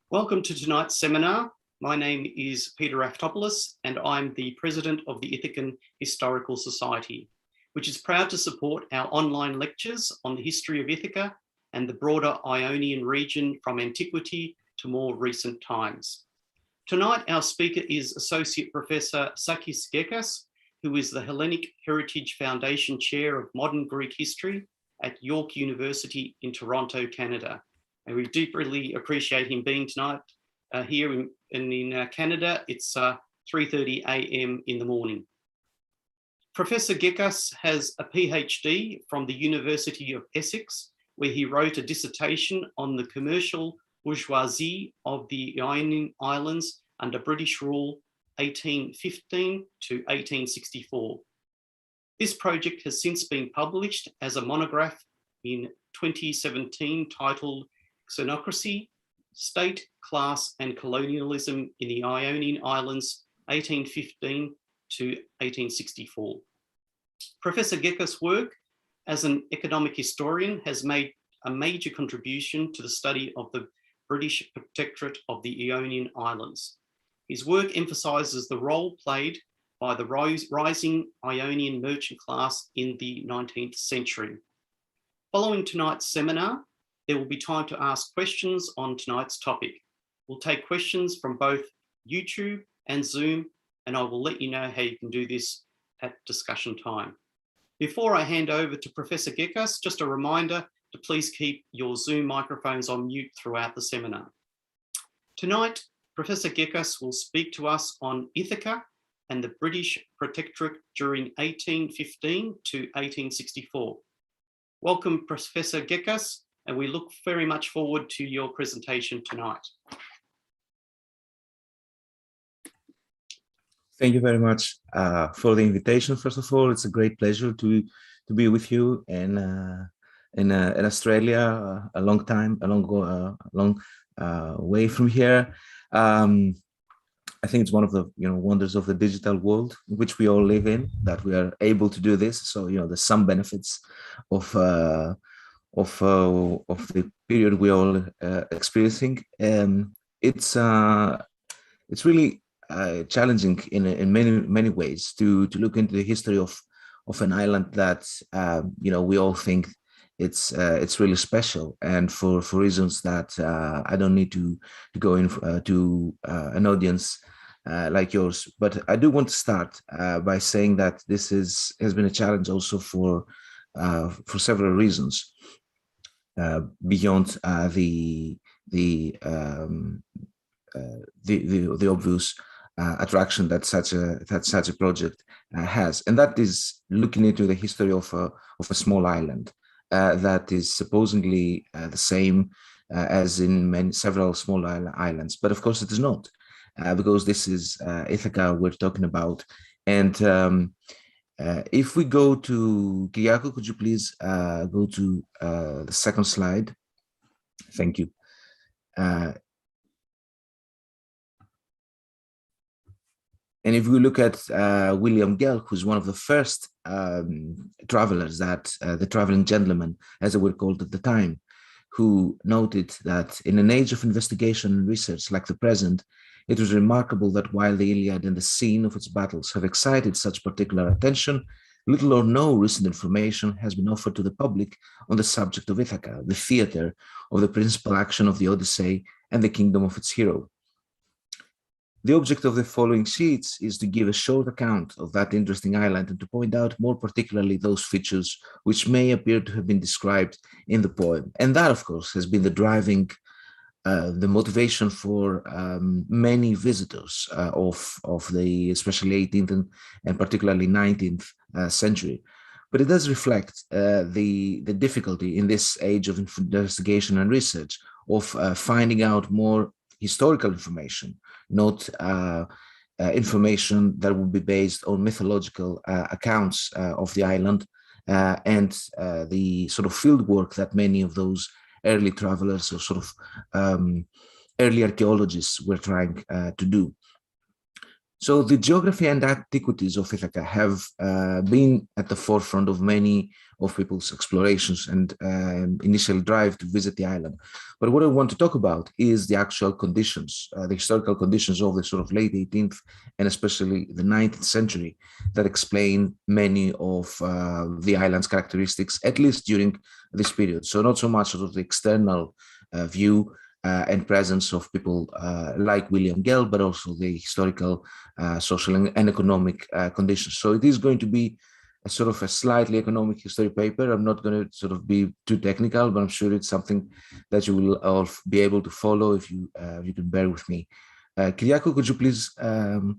Welcome to tonight's seminar. My name is Peter Raftopoulos and I'm the President of the Ithacan Historical Society, which is proud to support our online lectures on the history of Ithaca and the broader Ionian region from antiquity to more recent times. Tonight, our speaker is Associate Professor Sakis Gekas, who is the Hellenic Heritage Foundation Chair of Modern Greek History at York University in Toronto, Canada. And we deeply appreciate him being tonight here in Canada. It's 3:30 a.m. in the morning. Professor Gekas has a PhD from the University of Essex, where he wrote a dissertation on the commercial bourgeoisie of the Ionian Islands under British rule 1815 to 1864. This project has since been published as a monograph in 2017 titled Xenocracy, State, Class and Colonialism in the Ionian Islands 1815 to 1864. Professor Gekas' work as an economic historian has made a major contribution to the study of the British protectorate of the Ionian Islands. His work emphasises the role played by the rising Ionian merchant class in the 19th century. Following tonight's seminar, there will be time to ask questions on tonight's topic. We'll take questions from both YouTube and Zoom, and I will let you know how you can do this at discussion time. Before I hand over to Professor Gekas, just a reminder to please keep your Zoom microphones on mute throughout the seminar. Tonight, Professor Gekas will speak to us on Ithaca and the British protectorate during 1815 to 1864. Welcome, Professor Gekas, and we look very much forward to your presentation tonight. Thank you very much for the invitation. First of all, it's a great pleasure to be with you in Australia. A long way from here. I think it's one of the wonders of the digital world in which we all live in, that we are able to do this. So there's some benefits of the period we all experiencing. It's really challenging in many ways to look into the history of an island that we all think it's really special, and for reasons that I don't need to go to an audience like yours. But I do want to start by saying that this has been a challenge also for several reasons. Beyond the obvious attraction that such a project has, and that is looking into the history of a small island that is supposedly the same as in several small islands, but of course it is not, because this is Ithaca we're talking about. And if we go to Kyriakou, could you please go to the second slide? Thank you. And if we look at William Gell, who's one of the first travelers, that the traveling gentleman, as they were called at the time, who noted that in an age of investigation and research like the present, it was remarkable that while the Iliad and the scene of its battles have excited such particular attention, little or no recent information has been offered to the public on the subject of Ithaca, the theatre of the principal action of the Odyssey and the kingdom of its hero. The object of the following sheets is to give a short account of that interesting island and to point out more particularly those features which may appear to have been described in the poem. And that, of course, has been the driving the motivation for many visitors of the especially 18th and particularly 19th century. But it does reflect the difficulty in this age of investigation and research of finding out more historical information, not information that would be based on mythological accounts of the island and the sort of field work that many of those early travelers or sort of early archaeologists were trying to do. So the geography and antiquities of Ithaca have been at the forefront of many of people's explorations and initial drive to visit the island. But what I want to talk about is the actual conditions, the historical conditions of the sort of late 18th and especially the 19th century that explain many of the island's characteristics, at least during this period. So not so much sort of the external view and presence of people like William Gell, but also the historical, social and economic conditions. So it is going to be a sort of a slightly economic history paper. I'm not going to sort of be too technical, but I'm sure it's something that you will all be able to follow if you can bear with me. Kyriako, could you please go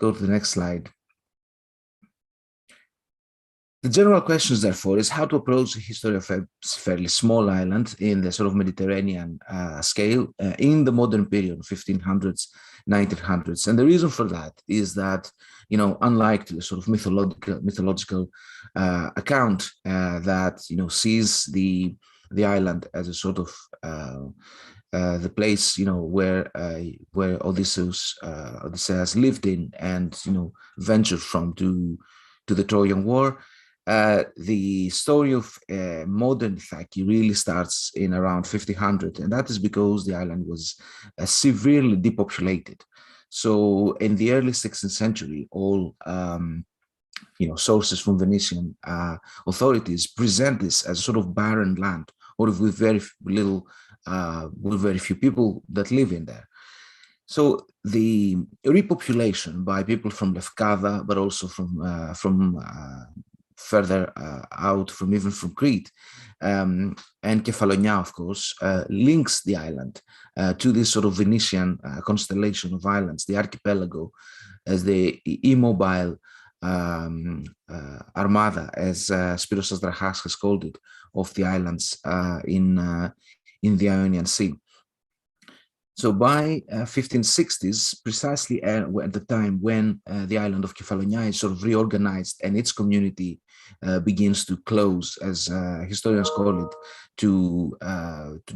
to the next slide? The general questions, therefore, is how to approach the history of a fairly small island in the sort of Mediterranean scale in the modern period, 1500s, 1900s. And the reason for that is that, you know, unlike the sort of mythological account that, you know, sees the island as a sort of the place, you know, where Odysseus lived in and, you know, ventured from to the Trojan War. The story of modern Ithaki really starts in around 1500, and that is because the island was severely depopulated. So in the early 16th century, all you know, sources from Venetian authorities present this as a sort of barren land, or with very little, with very few people that live in there. So the repopulation by people from Lefkada, but also from further out, from even from Crete, and Kefalonia, of course, links the island to this sort of Venetian constellation of islands, the archipelago, as the immobile armada, as Spiros Astrachas has called it, of the islands in the Ionian Sea. So by 1560s, precisely at the time when the island of Kefalonia is sort of reorganized and its community begins to close, as historians call it, to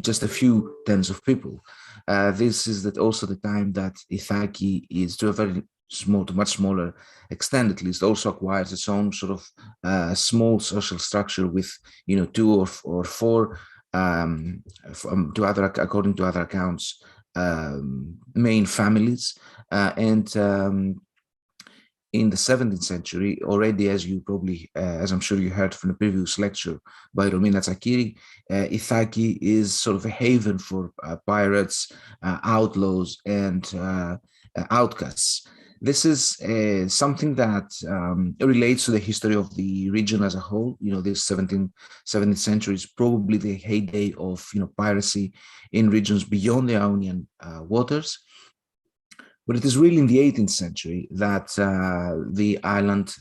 just a few tens of people. This is also the time that Ithaki is, to a very small, to much smaller extent at least, also acquires its own sort of small social structure with, you know, 2 or 4 according to other accounts, main families, and in the 17th century already, as you probably, as I'm sure you heard from the previous lecture by Roumeli, Ithaki is sort of a haven for pirates, outlaws, and outcasts. This is something that relates to the history of the region as a whole. You know, this 17th century is probably the heyday of, you know, piracy in regions beyond the Ionian waters. But it is really in the 18th century that the island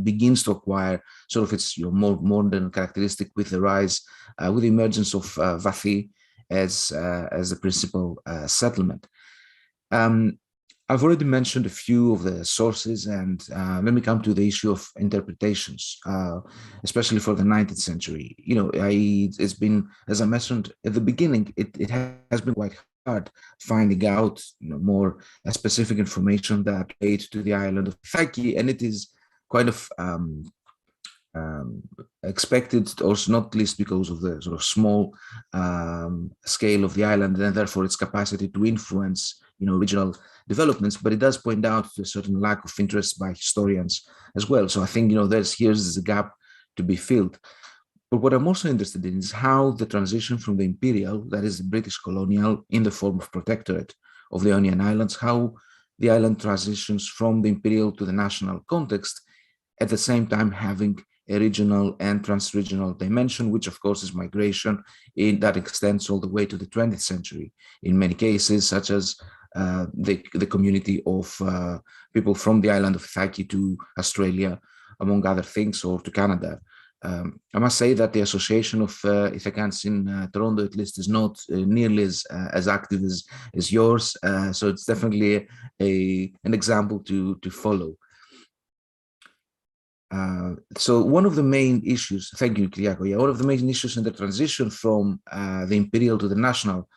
begins to acquire sort of its, you know, more modern characteristic with the rise, with the emergence of Vathi as the principal settlement. I've already mentioned a few of the sources, and let me come to the issue of interpretations, especially for the 19th century. You know, it's been, as I mentioned at the beginning, it has been quite hard finding out, you know, more specific information that relates to the island of Ithaki, and it is kind of expected, also not least because of the sort of small scale of the island and therefore its capacity to influence, you know, regional developments, but it does point out to a certain lack of interest by historians as well. So I think, you know, here's a gap to be filled. But what I'm also interested in is how the transition from the imperial, that is the British colonial in the form of protectorate of the Ionian Islands, how the island transitions from the imperial to the national context, at the same time having a regional and trans-regional dimension, which of course is migration that extends all the way to the 20th century in many cases, such as the community of people from the island of Ithaki to Australia, among other things, or to Canada. I must say that the association of Ithacans in Toronto, at least, is not nearly as active as yours. So it's definitely an example to follow. So one of the main issues, thank you, Kyriako, one of the main issues in the transition from the imperial to the national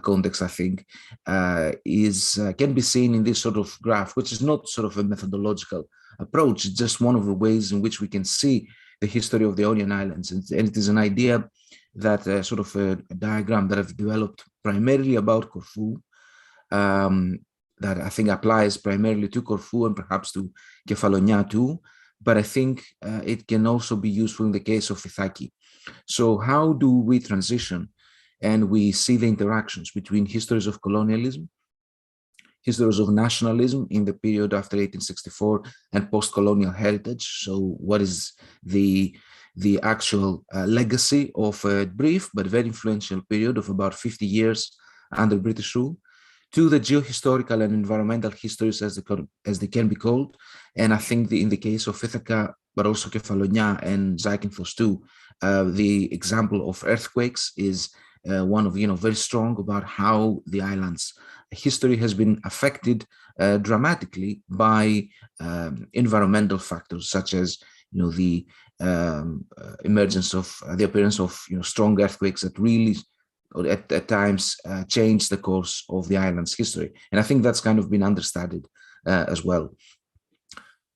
context, I think, can be seen in this sort of graph, which is not sort of a methodological approach. It's just one of the ways in which we can see the history of the Ionian Islands. And it is an idea that sort of a diagram that I've developed primarily about Corfu, that I think applies primarily to Corfu and perhaps to Kefalonia too. But I think it can also be useful in the case of Ithaki. So how do we transition and we see the interactions between histories of colonialism, histories of nationalism in the period after 1864, and post-colonial heritage? So what is the actual legacy of a brief but very influential period of about 50 years under British rule, to the geohistorical and environmental histories as they can be called. And I think in the case of Ithaca, but also Kefalonia and Zakynthos too, the example of earthquakes is one of, very strong about how the island's history has been affected dramatically by environmental factors, such as, the emergence of the appearance of, strong earthquakes that really, or at times, changed the course of the island's history. And I think that's kind of been understudied as well.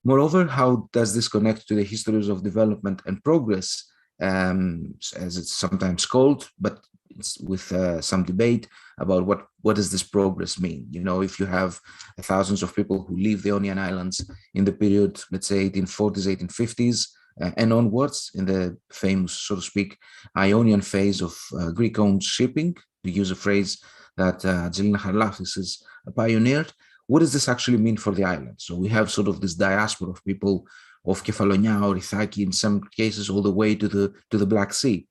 Moreover, how does this connect to the histories of development and progress, as it's sometimes called, but it's with some debate about what does this progress mean? If you have thousands of people who leave the Ionian Islands in the period, let's say 1840s, 1850s, and onwards, in the famous, so to speak, Ionian phase of Greek-owned shipping, to use a phrase that Angelina Harlafis has pioneered, what does this actually mean for the island? So we have sort of this diaspora of people of Kefalonia or Ithaki, in some cases all the way to the Black Sea.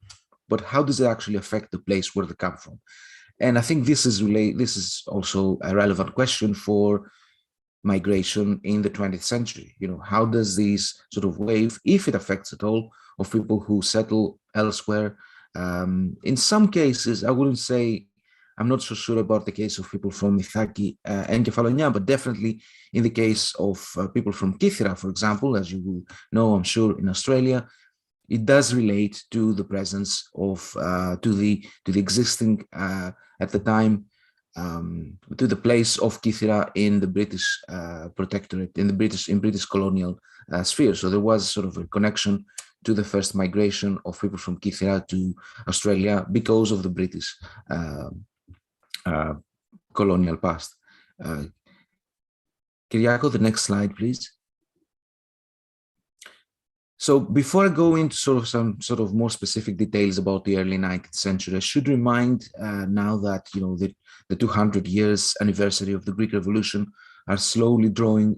But how does it actually affect the place where they come from? And I think this is also a relevant question for migration in the 20th century. How does this sort of wave, if it affects at all, of people who settle elsewhere? In some cases, I wouldn't say, I'm not so sure about the case of people from Ithaki and Kefalonia, but definitely in the case of people from Kythera, for example, as you will know, I'm sure, in Australia, it does relate to the presence of, to the existing, at the time, to the place of Kythera in the British protectorate, in British colonial sphere. So there was sort of a connection to the first migration of people from Kythera to Australia because of the British colonial past. Kyriako, the next slide, please. So before I go into some more specific details about the early 19th century, I should remind now that the 200 years anniversary of the Greek Revolution are slowly drawing,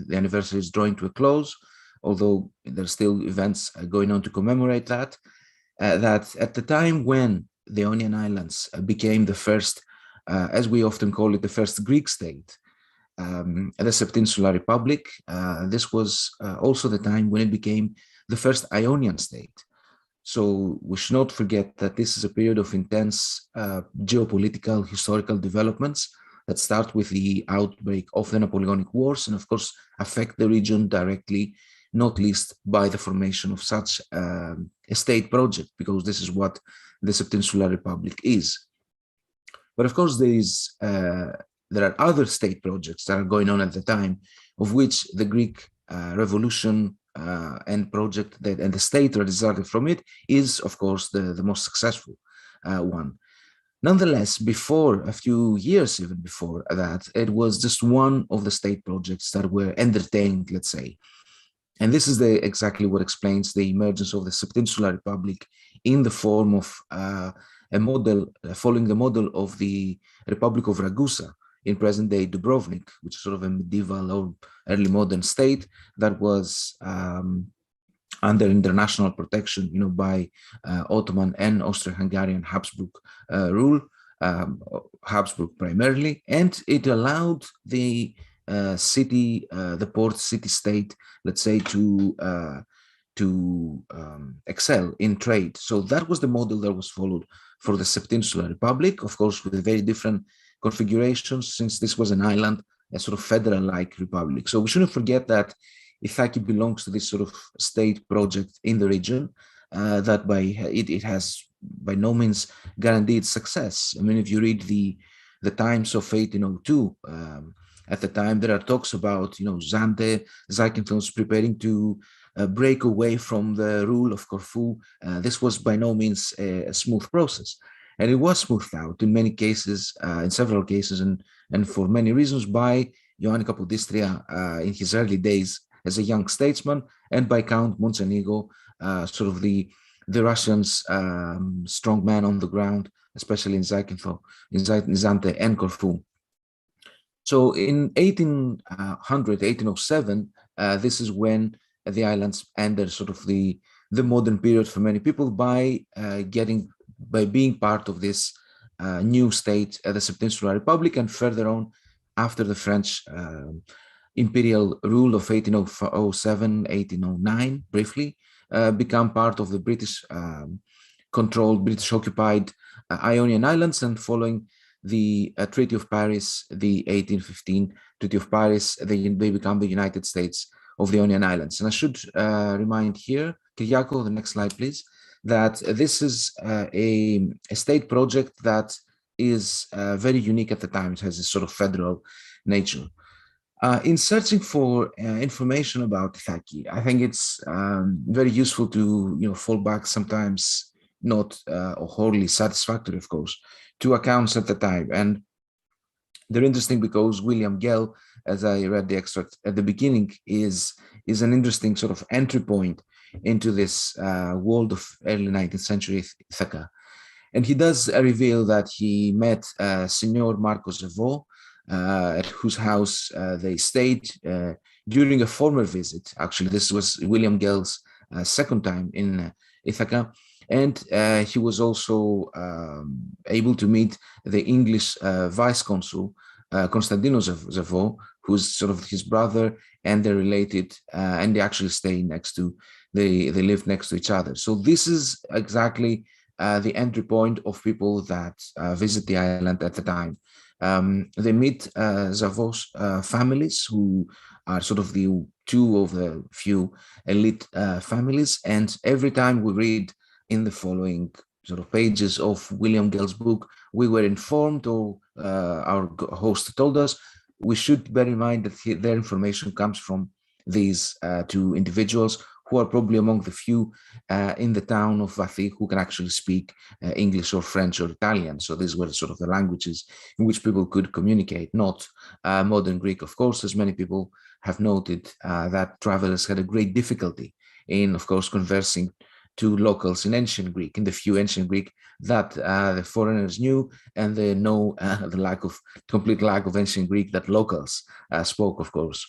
the anniversary is drawing to a close, although there's still events going on to commemorate that. That at the time when the Ionian Islands became the first, as we often call it, the first Greek state, the Septinsular Republic, this was also the time when it became the first Ionian state. So we should not forget that this is a period of intense geopolitical, historical developments that start with the outbreak of the Napoleonic Wars and, of course, affect the region directly, not least by the formation of such a state project, because this is what the Septinsular Republic is. But of course, there are other state projects that are going on at the time, of which the Greek Revolution and project and the state that resulted from it is, of course, the most successful one. Nonetheless, before a few years, even before that, it was just one of the state projects that were entertained, let's say. And this is exactly what explains the emergence of the Septinsular Republic in the form of a model, following the model of the Republic of Ragusa in present-day Dubrovnik, which is sort of a medieval or early modern state that was under international protection, by Ottoman and Austro-Hungarian Habsburg rule, Habsburg primarily, and it allowed the city, the port city-state, let's say, to excel in trade. So that was the model that was followed for the Septinsular Republic, of course, with very different configurations, since this was an island, a sort of federal-like republic. So we shouldn't forget that Ithaki belongs to this sort of state project in the region, that by it has by no means guarantee its success. I mean, if you read the Times of 1802, at the time there are talks about, Zante, Zakynthos preparing to break away from the rule of Corfu. This was by no means a smooth process, and it was smoothed out in many cases, in several cases, and for many reasons by Ioannis Kapodistria in his early days as a young statesman, and by Count Mocenigo, sort of the Russians' strong man on the ground, especially in Zakynthos, in Zante and Corfu. So in 1807, this is when the islands entered sort of the modern period for many people by being part of this new state, the Septinsular Republic, and further on after the French imperial rule of 1807, 1809, briefly, become part of the British controlled, British occupied Ionian Islands, and following the Treaty of Paris, the 1815 Treaty of Paris, they become the United States of the Ionian Islands. And I should remind here, Kyriako, the next slide, please, that this is a state project that is very unique at the time. It has a sort of federal nature. In searching for information about Ithaki, I think it's very useful to fall back, sometimes not wholly satisfactory, of course, to accounts at the time. And they're interesting because William Gell, as I read the extract at the beginning, is an interesting sort of entry point into this world of early 19th century Ithaca. And he does reveal that he met Signor Marco Zevo, at whose house they stayed during a former visit. Actually, this was William Gell's second time in Ithaca. And he was also able to meet the English vice consul, Constantino Zevo, who's sort of his brother, and they're related, and they actually stay next to, they live next to each other. So this is exactly the entry point of people that visit the island at the time. They meet Zavo's families, who are sort of the two of the few elite families. And every time we read in the following sort of pages of William Gell's book, we were informed, or our host told us, we should bear in mind that their information comes from these two individuals, who are probably among the few in the town of Vathi who can actually speak English or French or Italian. So these were sort of the languages in which people could communicate, not modern Greek, of course, as many people have noted that travelers had a great difficulty in, of course, conversing to locals in ancient Greek, in the few ancient Greek that the foreigners knew, and they know the complete lack of ancient Greek that locals spoke, of course.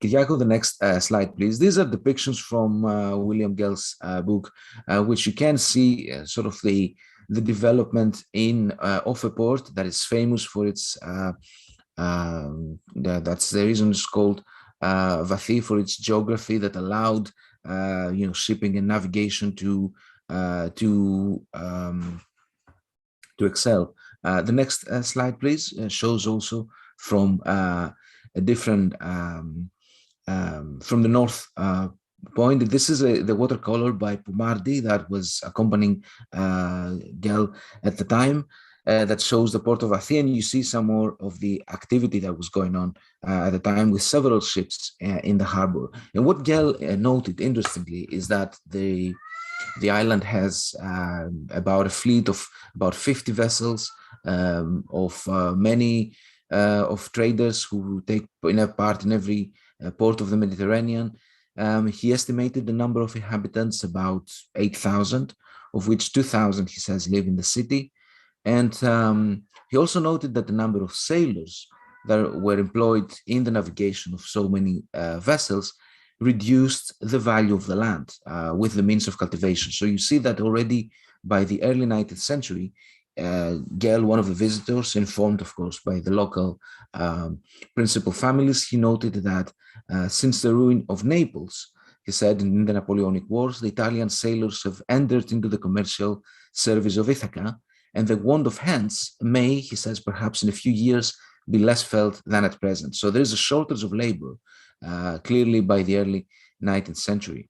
Kyriako, the next slide, please. These are depictions from William Gell's book, which you can see sort of the development of a port that is famous for its, that's the reason it's called Vathi, for its geography that allowed shipping and navigation to excel. The next slide, please, shows also from a different from the north point. This is the watercolor by Pumardi that was accompanying Gell at the time, that shows the port of Vathi, and you see some more of the activity that was going on at the time with several ships in the harbor. And what Gell noted, interestingly, is that the island has about a fleet of about 50 vessels, of many of traders who take part in every port of the Mediterranean. He estimated the number of inhabitants about 8,000, of which 2,000, he says, live in the city. And he also noted that the number of sailors that were employed in the navigation of so many vessels reduced the value of the land with the means of cultivation. So you see that already by the early 19th century, Gell, one of the visitors, informed, of course, by the local principal families, he noted that since the ruin of Naples, he said, in the Napoleonic Wars, the Italian sailors have entered into the commercial service of Ithaca, and the want of hands may, he says, perhaps in a few years be less felt than at present. So there's a shortage of labor, clearly by the early 19th century.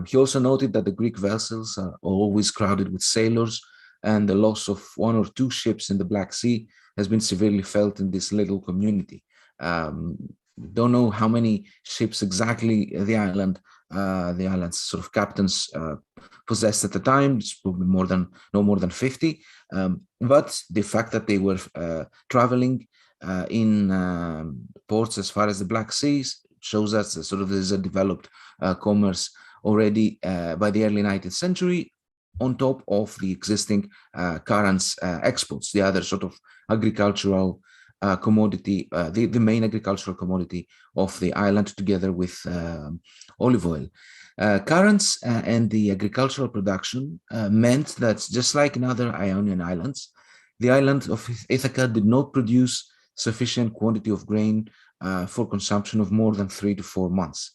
He also noted that the Greek vessels are always crowded with sailors, and the loss of one or two ships in the Black Sea has been severely felt in this little community. Don't know how many ships exactly the island's sort of captains possessed at the time. It's probably no more than 50. But the fact that they were traveling in ports as far as the Black Seas shows us that sort of there's a developed commerce already by the early 19th century, on top of the existing currents exports, the other sort of agricultural commodity, the main agricultural commodity of the island, together with olive oil. Currents and the agricultural production meant that, just like in other Ionian islands, the island of Ithaca did not produce sufficient quantity of grain for consumption of more than 3 to 4 months.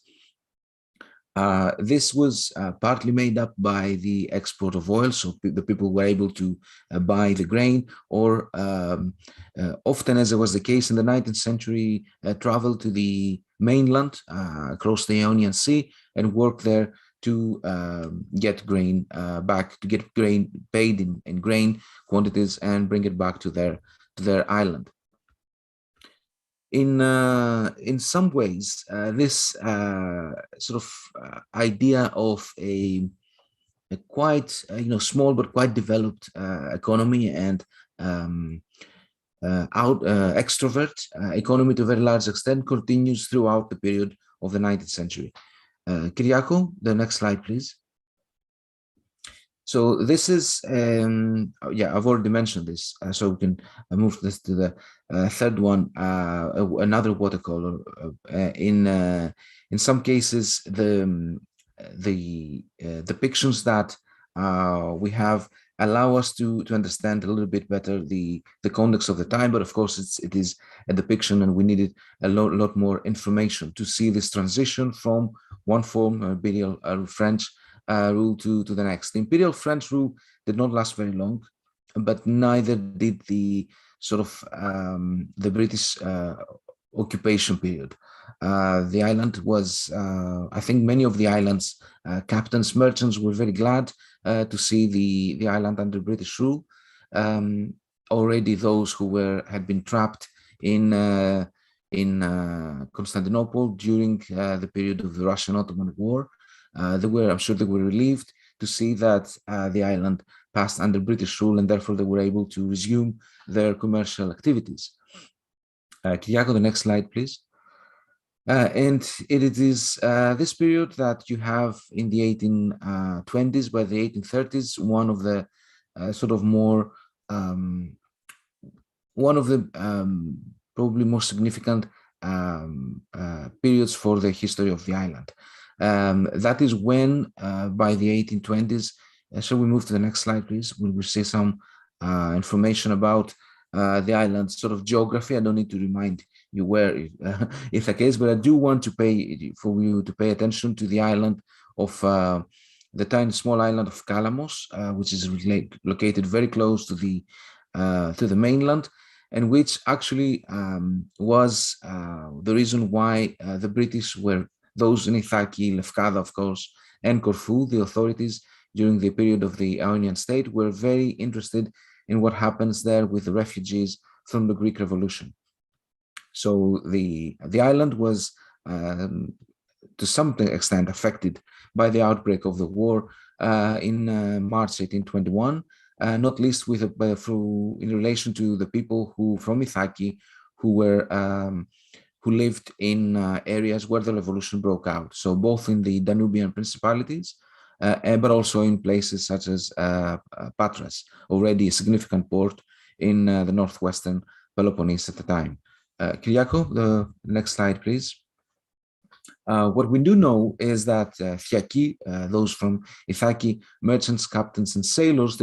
This was partly made up by the export of oil, so the people were able to buy the grain, or often, as it was the case in the 19th century, travel to the mainland across the Ionian Sea and work there to get grain back, to get grain paid in grain quantities and bring it back to their island. In some ways, this sort of idea of a quite small but quite developed economy and extrovert economy to a very large extent continues throughout the period of the 19th century. Kyriako, the next slide, please. So this is, I've already mentioned this, so we can move this to the third one, another watercolor. In some cases, the depictions that we have allow us to understand a little bit better the context of the time, but of course it is a depiction, and we needed a lot more information to see this transition from one form, imperial French rule to the next. The imperial French rule did not last very long, but neither did the sort of the British occupation period. The island was, I think many of the island's captains, merchants were very glad to see the island under British rule. Already those who had been trapped in Constantinople during the period of the Russian-Ottoman War, I'm sure they were relieved to see that the island passed under British rule, and therefore they were able to resume their commercial activities. Kyriako, the next slide, please. And it is this period that you have in the 1820s. By the 1830s, one of the probably more significant periods for the history of the island. That is when, by the 1820s, shall we move to the next slide, please? We will see some information about the island's sort of geography. I don't need to remind you where Ithaca is, but I do want for you to pay attention to the island of the tiny small island of Kalamos, which is located very close to the mainland, and which actually was the reason why the British were, those in Ithaki, Lefkada, of course, and Corfu, the authorities during the period of the Ionian state, were very interested in what happens there with the refugees from the Greek Revolution. So the island was, to some extent, affected by the outbreak of the war in March 1821, not least in relation to the people from Ithaki who lived in areas where the revolution broke out. So both in the Danubian principalities, but also in places such as Patras, already a significant port in the northwestern Peloponnese at the time. Kyriako, the next slide, please. What we do know is that Thiaki, those from Ithaki, merchants, captains, and sailors,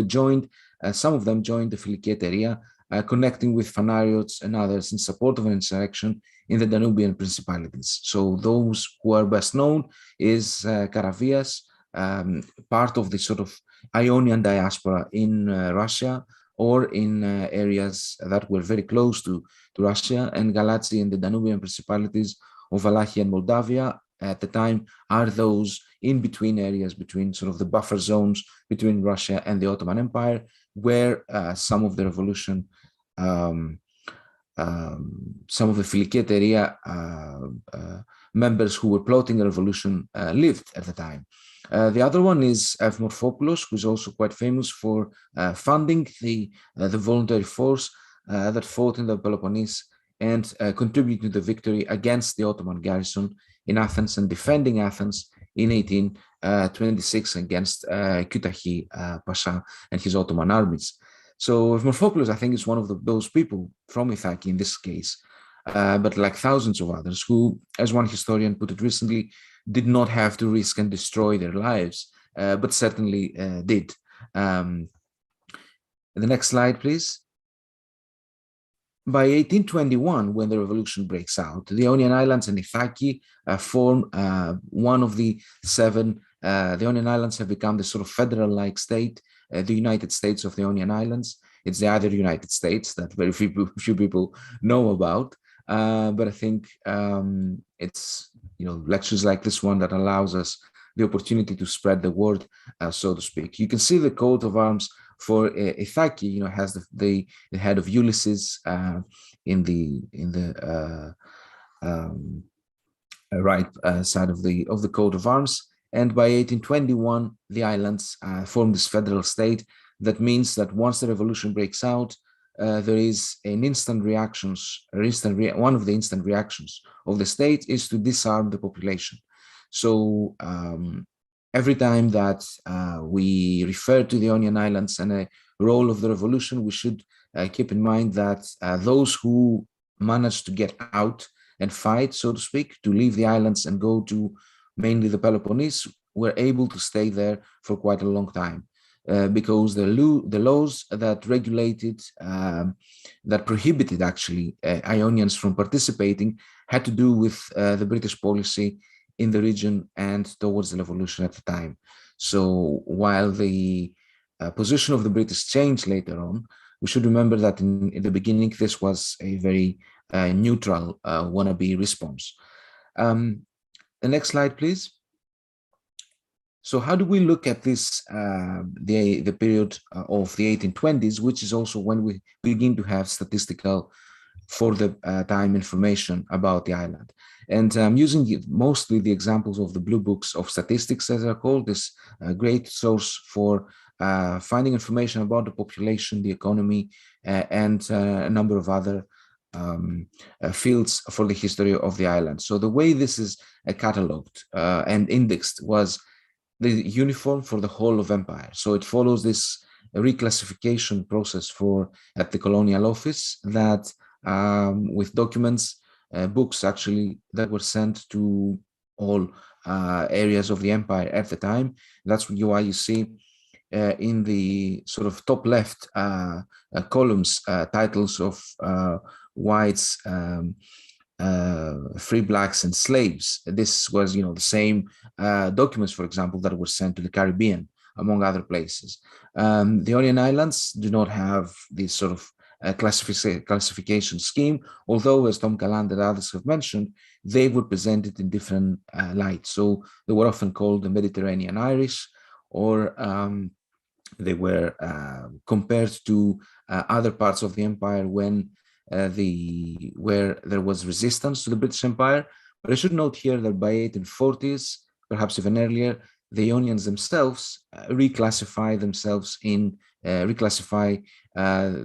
some of them joined the Philiketeria, connecting with Phanariots and others in support of an insurrection in the Danubian principalities. So those who are best known is Karavias, part of the sort of Ionian diaspora in Russia, or in areas that were very close to Russia, and Galazi and the Danubian principalities of Valachia and Moldavia at the time are those in between areas, between sort of the buffer zones between Russia and the Ottoman Empire, where some of the revolution, some of the Filikete area members who were plotting a revolution lived at the time. The other one is Morphopoulos, who's also quite famous for funding the voluntary force that fought in the Peloponnese and contributing to the victory against the Ottoman garrison in Athens and defending Athens in 1826 against Kütahya Pasha and his Ottoman armies. So Morphopoulos, I think, is one of those people from Ithaki in this case, but like thousands of others who, as one historian put it recently, did not have to risk and destroy their lives, but certainly did. The next slide, please. By 1821, when the revolution breaks out, the Ionian Islands and Ithaki form one of the seven. The Ionian Islands have become the sort of federal-like state, the United States of the Ionian Islands. It's the other United States that very few people know about. But I think it's lectures like this one that allows us the opportunity to spread the word, so to speak. You can see the coat of arms for Ithaki, has the head of Ulysses in the right side of the coat of arms. And by 1821, the islands form this federal state. That means that once the revolution breaks out, there is an instant reactions, one of the instant reactions of the state is to disarm the population. So every time that we refer to the Ionian Islands and a role of the revolution, we should keep in mind that those who managed to get out and fight, so to speak, to leave the islands and go to mainly the Peloponnese, were able to stay there for quite a long time. Because the laws that regulated, that prohibited actually Ionians from participating had to do with the British policy in the region and towards the revolution at the time. So while the position of the British changed later on, we should remember that in the beginning, this was a very neutral wannabe response. The next slide, please. So how do we look at this, the period of the 1820s, which is also when we begin to have statistical for the time information about the island? And I'm using mostly the examples of the blue books of statistics, as they're called, this great source for finding information about the population, the economy, and a number of other fields for the history of the island. So the way this is cataloged and indexed was the uniform for the whole of empire. So it follows this reclassification process at the colonial office that with documents, books actually that were sent to all areas of the empire at the time. That's why you see in the sort of top left columns titles of whites, free blacks and slaves. This was, the same documents, for example, that were sent to the Caribbean, among other places. The Ionian Islands do not have this sort of classification scheme, although, as Tom Kalam and others have mentioned, they were presented in different lights. So they were often called the Mediterranean Irish, or they were compared to other parts of the empire when where there was resistance to the British Empire. But I should note here that by 1840s, perhaps even earlier, the Ionians themselves reclassify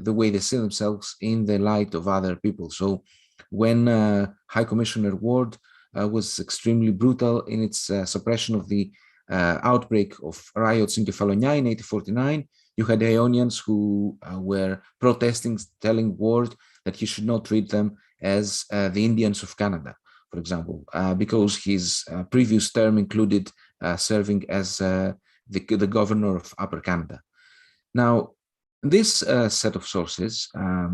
the way they see themselves in the light of other people. So when High Commissioner Ward was extremely brutal in its suppression of the outbreak of riots in Kefalonia in 1849, you had Ionians who were protesting, telling Ward that he should not treat them as the Indians of Canada, for example, because his previous term included serving as the governor of Upper Canada. Now, this set of sources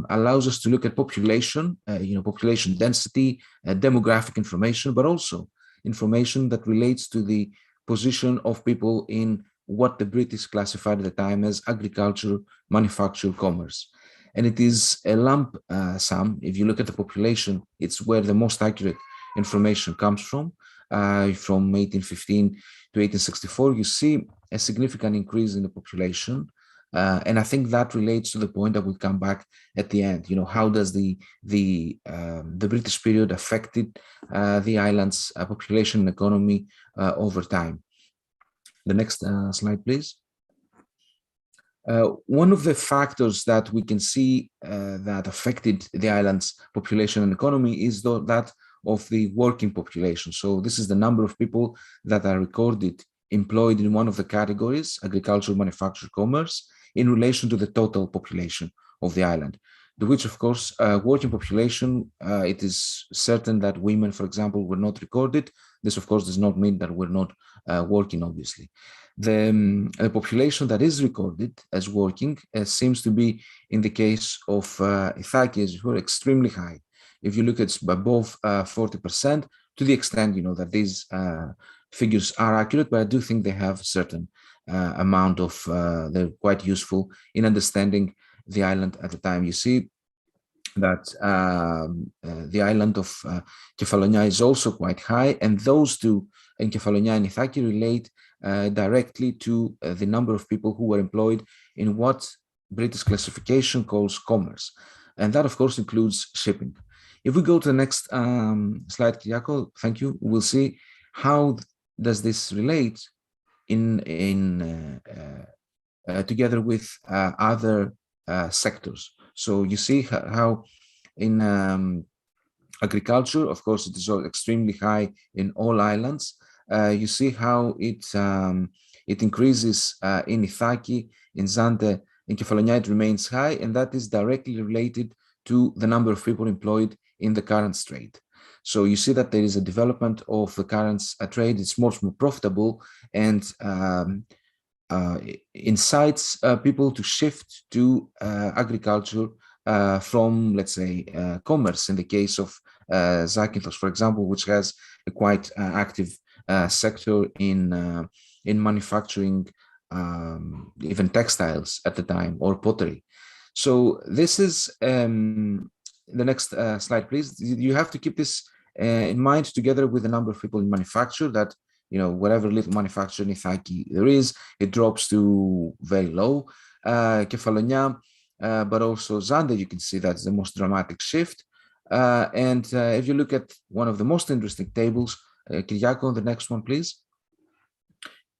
allows us to look at population, population density, demographic information, but also information that relates to the position of people in what the British classified at the time as agriculture, manufacture, commerce. And it is a lump sum. If you look at the population, it's where the most accurate information comes from. from 1815 to 1864, you see a significant increase in the population. And I think that relates to the point that we'll come back at the end. You know, how does the British period affected the island's population and economy over time? The next slide, please. One of the factors that we can see that affected the island's population and economy is that of the working population. So this is the number of people that are recorded employed in one of the categories, agriculture, manufacture, commerce, in relation to the total population of the island, to which, of course, working population, it is certain that women, for example, were not recorded. This, of course, does not mean that we're not working, obviously. The population that is recorded as working seems to be, in the case of Ithaki, who are extremely high. If you look at above 40%, to the extent, you know, that these figures are accurate, but I do think they have certain amount of, they're quite useful in understanding the island at the time. You see that the island of Kefalonia is also quite high, and those two, in Kefalonia and Ithaki, relate directly to the number of people who were employed in what British classification calls commerce. And that, of course, includes shipping. If we go to the next slide, Kyriako, thank you, we'll see how does this relate together with other sectors. So you see how in agriculture, of course, it is extremely high in all islands. You see how it increases in Ithaki, in Zante, in Kefalonia, it remains high, and that is directly related to the number of people employed in the currents trade. So you see that there is a development of the currents trade. It's much more profitable and incites people to shift to agriculture from, let's say, commerce. In the case of Zakynthos, for example, which has a quite active sector in manufacturing, even textiles at the time, or pottery. So this is the next slide, please. You have to keep this in mind together with the number of people in manufacture, that, you know, whatever little manufacture in Ithaki there is, it drops to very low. Kefalonia, but also Zande, you can see that's the most dramatic shift. And if you look at one of the most interesting tables, Kyriako, the next one, please.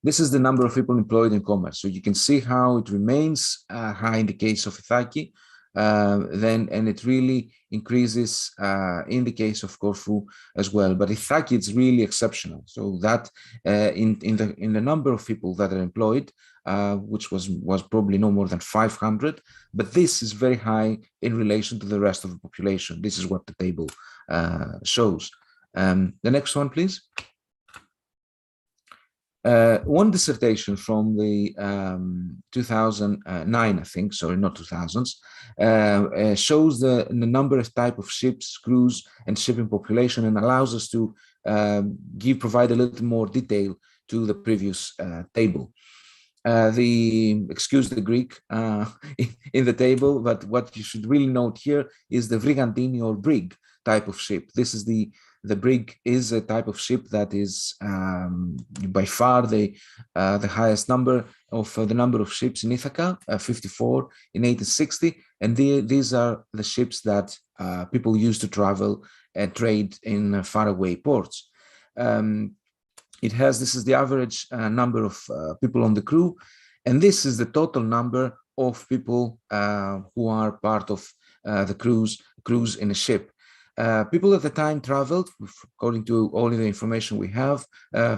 This is the number of people employed in commerce. So you can see how it remains high in the case of Ithaki, and it really increases in the case of Corfu as well. But Ithaki, it's really exceptional. So that in the number of people that are employed, which was probably no more than 500, but this is very high in relation to the rest of the population. This is what the table shows. The next one, please. One dissertation from the 2009, I think, sorry, not 2000s, shows the number of type of ships, crews, and shipping population, and allows us to provide a little more detail to the previous table. Excuse the Greek in the table, but what you should really note here is the brigantini or brig type of ship. This is the brig is a type of ship that is by far the highest number of the number of ships in Ithaca, 54 in 1860, and these are the ships that people use to travel and trade in faraway ports. This is the average number of people on the crew, and this is the total number of people who are part of the cruise in a ship. People at the time traveled, according to all the information we have,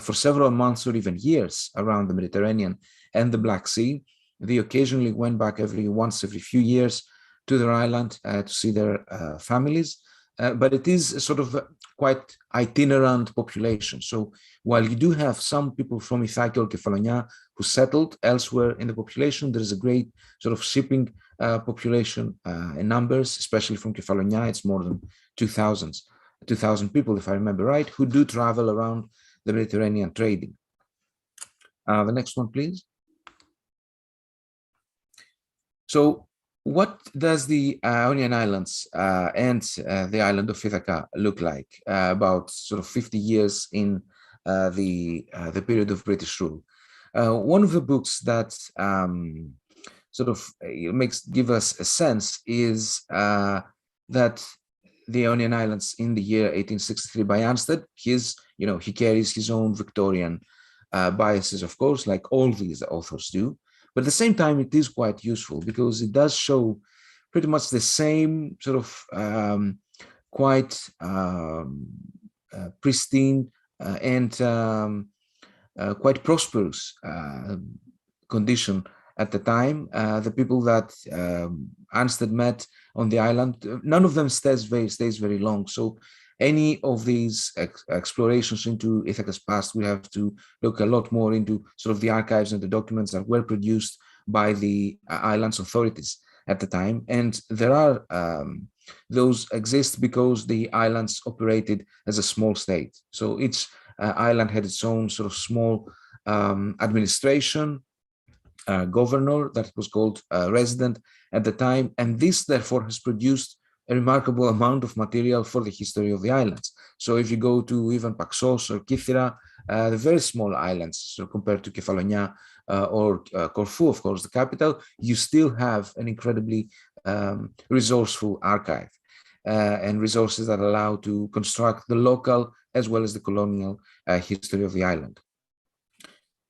for several months or even years around the Mediterranean and the Black Sea. They occasionally went back every few years to their island to see their families. But it is a sort of quite itinerant population. So while you do have some people from Ithaki or Kefalonia who settled elsewhere in the population, there is a great sort of shipping population in numbers, especially from Kefalonia. It's more than 2,000 people, if I remember right, who do travel around the Mediterranean trading. The next one, please. So what does the Ionian Islands and the island of Ithaca look like about sort of 50 years in the period of British rule. One of the books that sort of give us a sense is that the Ionian Islands in the year 1863 by Ansted, he carries his own Victorian biases, of course, like all these authors do. But at the same time, it is quite useful because it does show pretty much the same sort of quite pristine and quite prosperous condition at the time. The people that Ansted met on the island, none of them stays very long. So any of these explorations into Ithaca's past, we have to look a lot more into sort of the archives and the documents that were produced by the island's authorities at the time. And there are those exist because the islands operated as a small state. So each island had its own sort of small administration, governor that was called resident at the time. And this therefore has produced a remarkable amount of material for the history of the islands. So if you go to even Paxos or Kythera, the very small islands, so compared to Kefalonia or Corfu, of course, the capital, you still have an incredibly resourceful archive and resources that allow to construct the local as well as the colonial history of the island.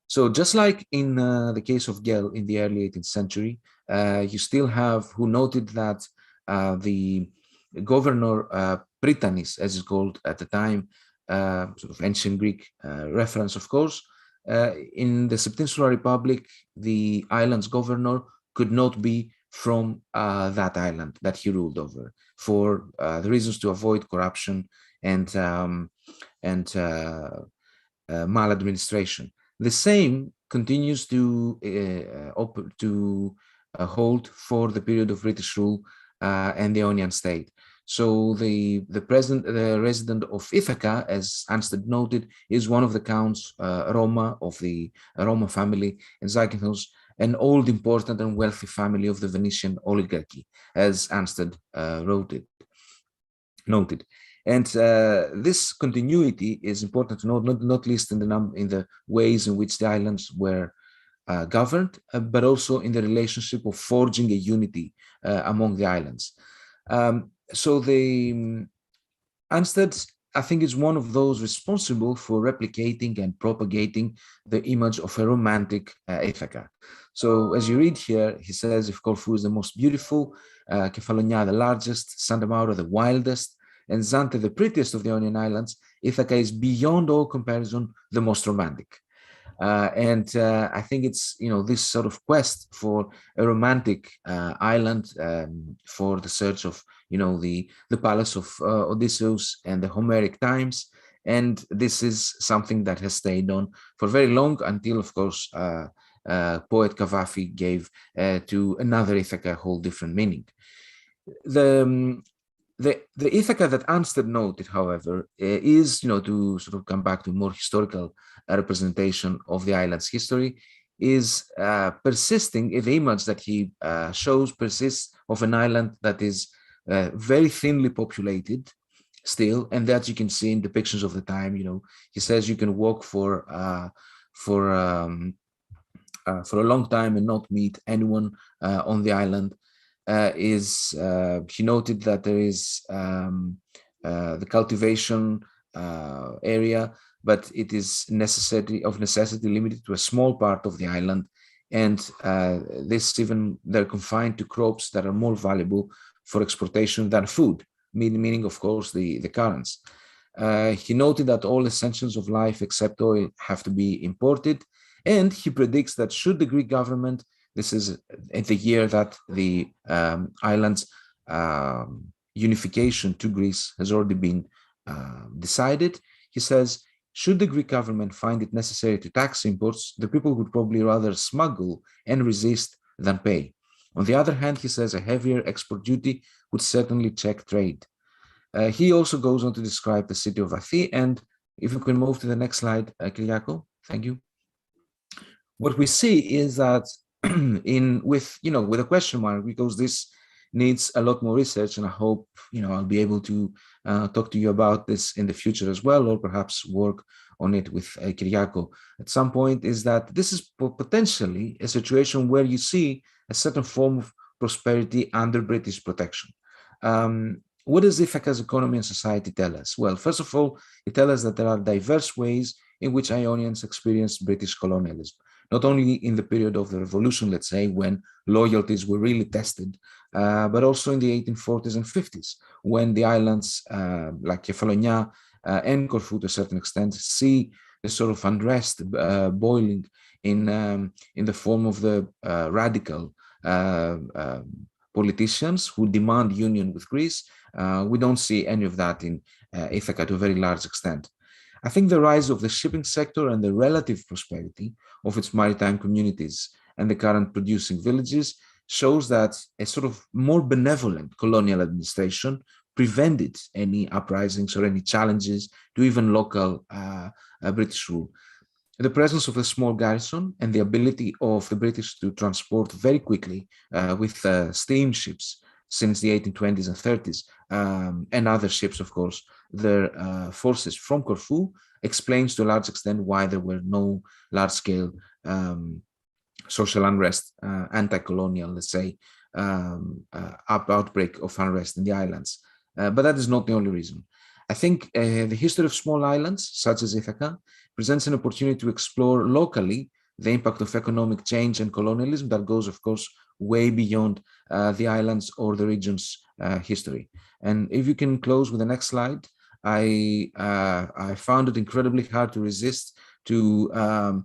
So just like in the case of Gell in the early 18th century, you still have who noted that the governor Prytanis, as it's called at the time, sort of ancient Greek reference, of course, in the Septinsular Republic, the island's governor could not be from that island that he ruled over for the reasons to avoid corruption and maladministration. The same continues to hold for the period of British rule and the Ionian state. So the resident of Ithaca, as Ansted noted, is one of the counts Roma of the Roma family in Zakynthos, an old, important and wealthy family of the Venetian oligarchy, as Ansted noted. And this continuity is important to note, not least in the ways in which the islands were governed, but also in the relationship of forging a unity among the islands. So the Ansted, I think, is one of those responsible for replicating and propagating the image of a romantic Ithaca. So as you read here, he says, if Corfu is the most beautiful, Kefalonia the largest, Santa Maura the wildest, and Zante the prettiest of the Ionian Islands, Ithaca is beyond all comparison the most romantic. And I think it's, this sort of quest for a romantic island for the search of, the palace of Odysseus and the Homeric times. And this is something that has stayed on for very long until, of course, poet Cavafy gave to another Ithaca a whole different meaning. The Ithaca that Ansted noted, however, is, to sort of come back to more historical representation of the island's history, is persisting. The image that he shows persists of an island that is very thinly populated still, and that you can see in depictions of the time. He says you can walk for a long time and not meet anyone on the island. He noted that there is the cultivation area, but it is of necessity limited to a small part of the island, and they're confined to crops that are more valuable for exportation than food, meaning of course the currants. He noted that all essentials of life except oil have to be imported, and he predicts that should the Greek government, this is at the year that the island's unification to Greece has already been decided. He says, should the Greek government find it necessary to tax imports, the people would probably rather smuggle and resist than pay. On the other hand, he says a heavier export duty would certainly check trade. He also goes on to describe the city of Athi, and if we can move to the next slide, Kyriako, thank you. What we see is that with a question mark, because this needs a lot more research, and I hope I'll be able to talk to you about this in the future as well, or perhaps work on it with Kyriako at some point, is that this is potentially a situation where you see a certain form of prosperity under British protection. What does Ithaca's economy and society tell us? Well, first of all, it tells us that there are diverse ways in which Ionians experienced British colonialism, not only in the period of the revolution, let's say, when loyalties were really tested, but also in the 1840s and 50s, when the islands like Kefalonia and Corfu, to a certain extent, see a sort of unrest boiling in the form of the radical politicians who demand union with Greece. We don't see any of that in Ithaca to a very large extent. I think the rise of the shipping sector and the relative prosperity of its maritime communities and the current producing villages shows that a sort of more benevolent colonial administration prevented any uprisings or any challenges to even local British rule. The presence of a small garrison and the ability of the British to transport very quickly with steamships since the 1820s and 30s, and other ships, of course, their forces from Corfu, explains to a large extent why there were no large-scale social unrest, anti-colonial, let's say, outbreak of unrest in the islands. But that is not the only reason. I think the history of small islands, such as Ithaca, presents an opportunity to explore locally the impact of economic change and colonialism that goes, of course, way beyond the islands or the region's history. And if you can close with the next slide, I found it incredibly hard to resist to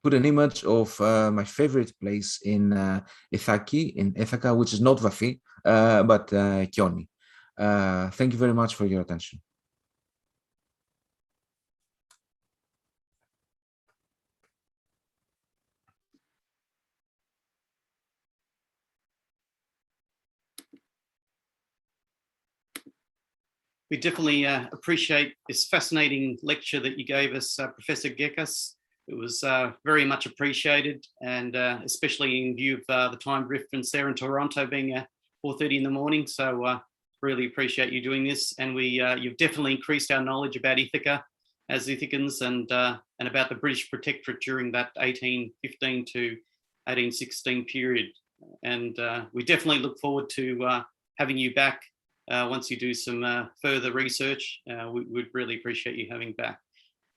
put an image of my favorite place in Ithaki, in Ithaca, which is not Vathi, but Kioni. Thank you very much for your attention. We definitely appreciate this fascinating lecture that you gave us, Professor Gekas. It was very much appreciated, and especially in view of the time difference there in Toronto being 4:30 in the morning. So really appreciate you doing this. And you've definitely increased our knowledge about Ithaca as Ithacans and about the British protectorate during that 1815 to 1816 period. And we definitely look forward to having you back once you do some further research. We'd really appreciate you having back.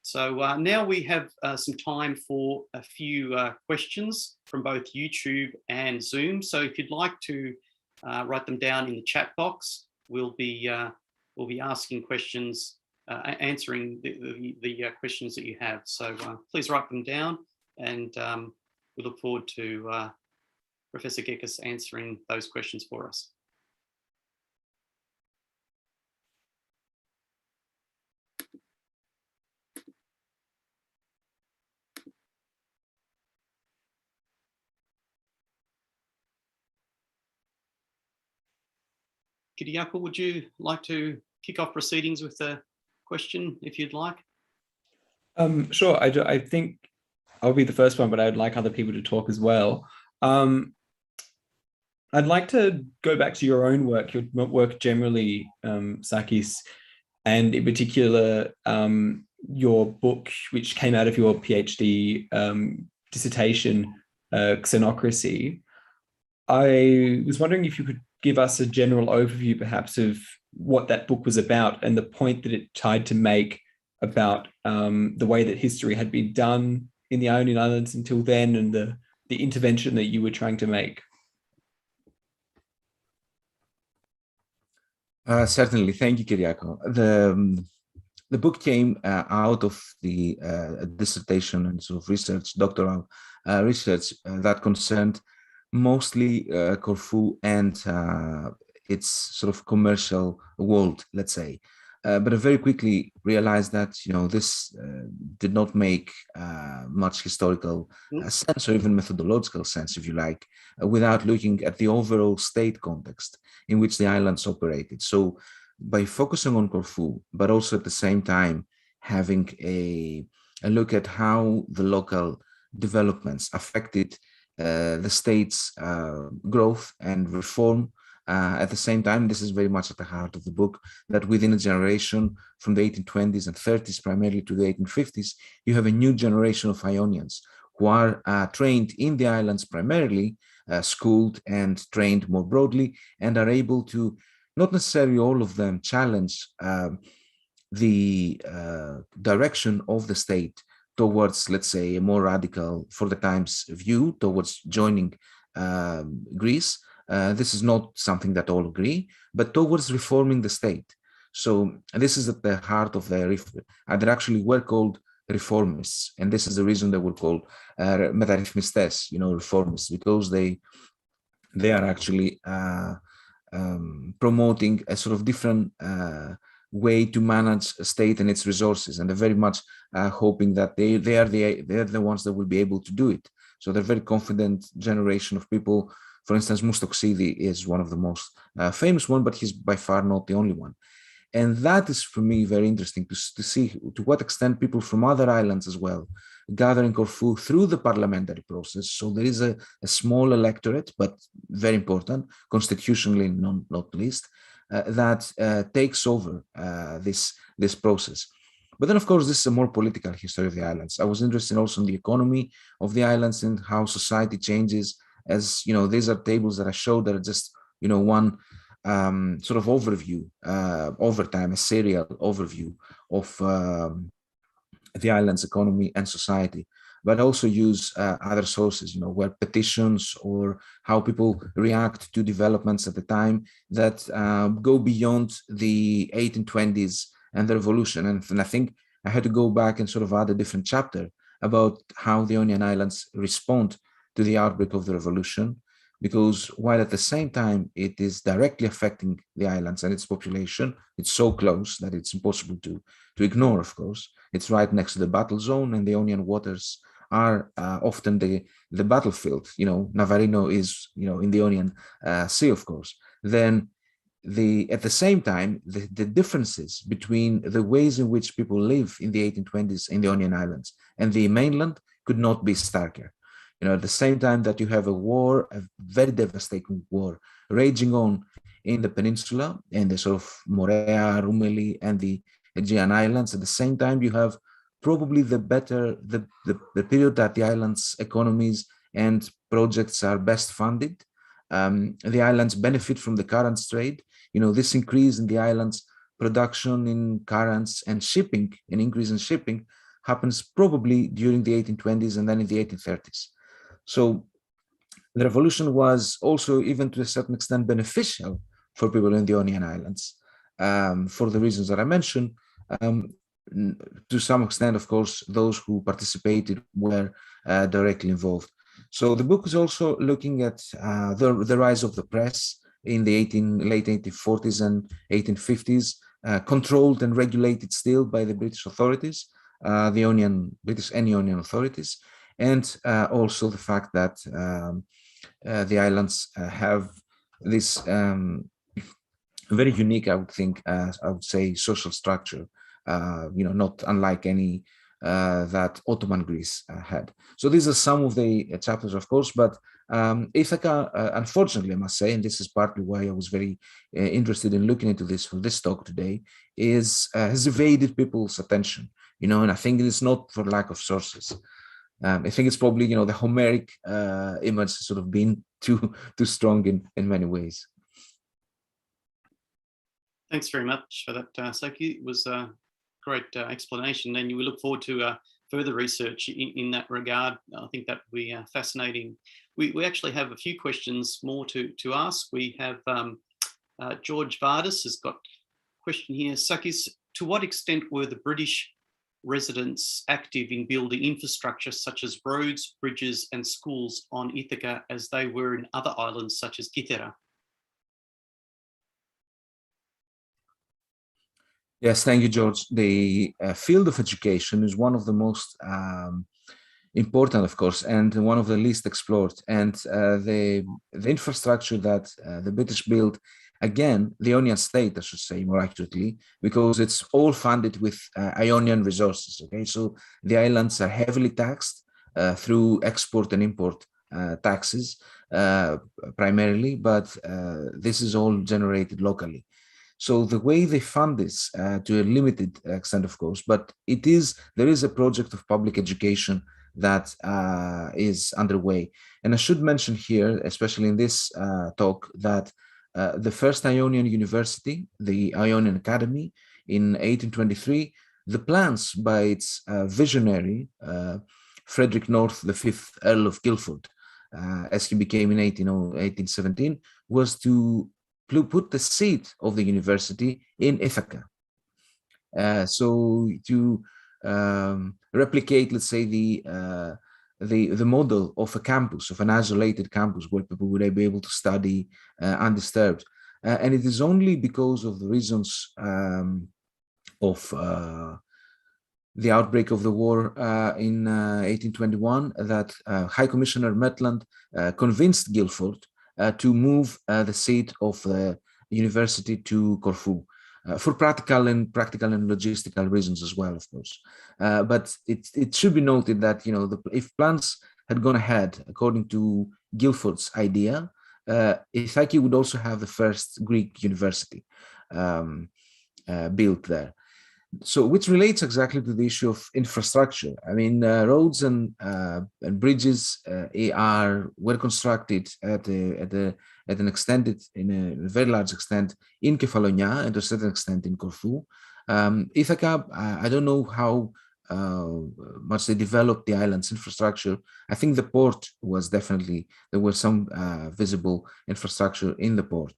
So now we have some time for a few questions from both YouTube and Zoom. So if you'd like to write them down in the chat box, we'll be asking questions, answering the questions that you have. So please write them down, and we look forward to Professor Gekas answering those questions for us. Kyriako, would you like to kick off proceedings with a question, if you'd like? Sure. I think I'll be the first one, but I would like other people to talk as well. I'd like to go back to your own work, your work generally, Sakis, and in particular, your book, which came out of your PhD dissertation, Xenocracy. I was wondering if you could give us a general overview, perhaps, of what that book was about and the point that it tried to make about the way that history had been done in the Ionian Islands until then, and the intervention that you were trying to make. Certainly, thank you, Kyriako. The book came out of the dissertation and sort of research, doctoral research that concerned mostly Corfu and its sort of commercial world, let's say. But I very quickly realized that, this did not make much historical sense, or even methodological sense, if you like, without looking at the overall state context in which the islands operated. So by focusing on Corfu, but also at the same time having a look at how the local developments affected the state's growth and reform At the same time, this is very much at the heart of the book, that within a generation from the 1820s and 30s primarily to the 1850s, you have a new generation of Ionians who are trained in the islands primarily, schooled and trained more broadly, and are able to, not necessarily all of them, challenge the direction of the state towards, let's say, a more radical, for the times, view towards joining Greece. This is not something that all agree, but towards reforming the state. So this is at the heart of the there actually were called reformists, and this is the reason they were called μεταρρυθμιστές, reformists, because they are actually promoting a sort of different way to manage a state and its resources, and they're very much hoping that they're the ones that will be able to do it. So they're very confident generation of people. For instance, Mustoxidi is one of the most famous one, but he's by far not the only one. And that is, for me, very interesting to see to what extent people from other islands as well gather in Corfu through the parliamentary process. So there is a small electorate, but very important, constitutionally not least, that takes over this process. But then, of course, this is a more political history of the islands. I was interested also in the economy of the islands and how society changes. As you know, these are tables that I showed that are just, one sort of overview over time, a serial overview of the island's economy and society, but also use other sources, where petitions or how people react to developments at the time that go beyond the 1820s and the revolution. And I think I had to go back and sort of add a different chapter about how the Ionian Islands respond to the outbreak of the revolution, because while at the same time it is directly affecting the islands and its population, it's so close that it's impossible to ignore, of course. It's right next to the battle zone, and the Ionian waters are often the battlefield. Navarino is, in the Ionian Sea, of course. Then at the same time, the differences between the ways in which people live in the 1820s in the Ionian Islands and the mainland could not be starker. At the same time that you have a war, a very devastating war, raging on in the peninsula and the sort of Morea, Roumeli, and the Aegean Islands, at the same time you have probably the period that the islands' economies and projects are best funded. The islands benefit from the currents trade. This increase in the islands' production in currents and shipping, an increase in shipping, happens probably during the 1820s and then in the 1830s. So the revolution was also, even to a certain extent, beneficial for people in the Ionian Islands, for the reasons that I mentioned. To some extent, of course, those who participated were directly involved. So the book is also looking at the rise of the press in the late 1840s and 1850s, controlled and regulated still by the British authorities, British and Ionian authorities. And also the fact that the islands have this very unique, I would say, social structure, not unlike any that Ottoman Greece had. So these are some of the chapters, of course, but Ithaca, unfortunately, I must say, and this is partly why I was very interested in looking into this for this talk today, has evaded people's attention, and I think it is not for lack of sources. I think it's probably, the Homeric image has sort of been too strong in many ways. Thanks very much for that, Saki. It was a great explanation, and we look forward to further research in that regard. I think that will be fascinating. We actually have a few questions more to ask. We have George Vardis has got a question here. Sakis, to what extent were the British residents active in building infrastructure such as roads, bridges, and schools on Ithaca as they were in other islands such as Kythera? Yes, thank you, George. The field of education is one of the most important, of course, and one of the least explored. And the infrastructure that the British built, again, the Ionian state, I should say more accurately, because it's all funded with Ionian resources. Okay, so the islands are heavily taxed through export and import taxes primarily, but this is all generated locally. So the way they fund this to a limited extent, of course, but there is a project of public education that is underway. And I should mention here, especially in this talk, that the first Ionian University, the Ionian Academy in 1823, the plans by its visionary, Frederick North, the fifth Earl of Guildford, as he became in 1817, was to put the seat of the university in Ithaca. So to replicate, let's say, the model of a campus, of an isolated campus where people would be able to study undisturbed. And it is only because of the reasons of the outbreak of the war in 1821 that High Commissioner Maitland convinced Guildford to move the seat of the university to Corfu for practical and logistical reasons as well, of course. But it should be noted that if plans had gone ahead according to Guildford's idea, Ithaki would also have the first Greek university built there. So, which relates exactly to the issue of infrastructure. I mean, roads and bridges were constructed in a very large extent in Kefalonia and to a certain extent in Corfu. Ithaca, I don't know how much they developed the island's infrastructure. I think the port was definitely, there was some visible infrastructure in the port.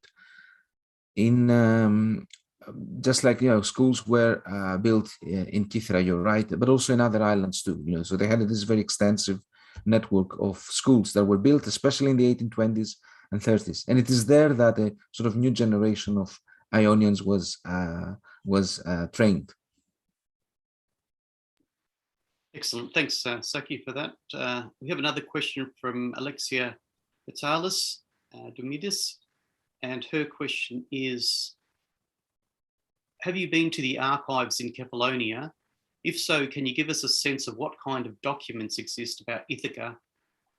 Just like schools were built in Kythera, you're right, but also in other islands too. So they had this very extensive network of schools that were built, especially in the 1820s and 30s. And it is there that a sort of new generation of Ionians was trained. Excellent, thanks, Saki, for that. We have another question from Alexia Vitalis Domidis, and her question is: have you been to the archives in Kefalonia? If so, can you give us a sense of what kind of documents exist about Ithaca?